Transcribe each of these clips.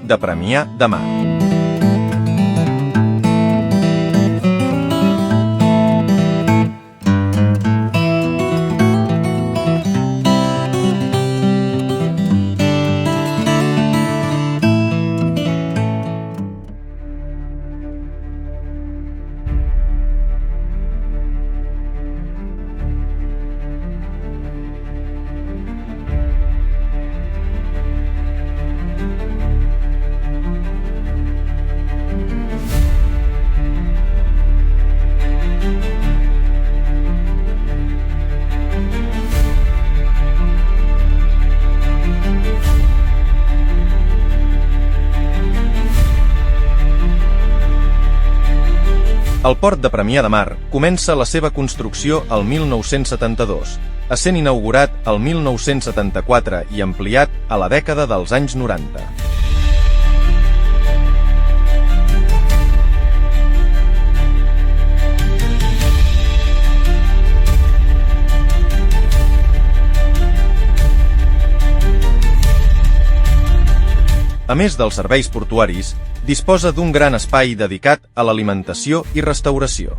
de Premià de Mar. El port de Premià de Mar comença la seva construcció el 1972, essent inaugurat el 1974 i ampliat a la dècada dels anys 90. A més dels serveis portuaris, disposa d'un gran espai dedicat a l'alimentació i restauració.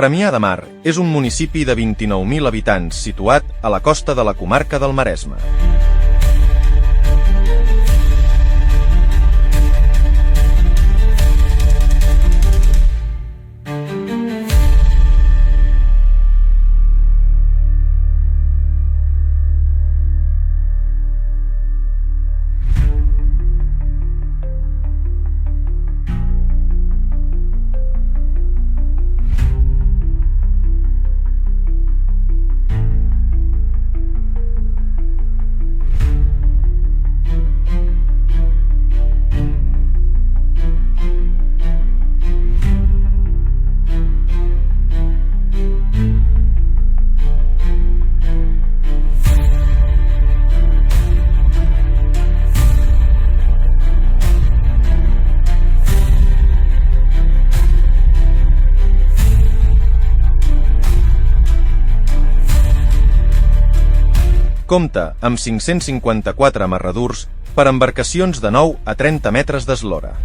Premià de Mar és un municipi de 29.000 habitants situat a la costa de la comarca del Maresme. Compta amb 554 amarradurs per a embarcacions de 9 a 30 metres d'eslora.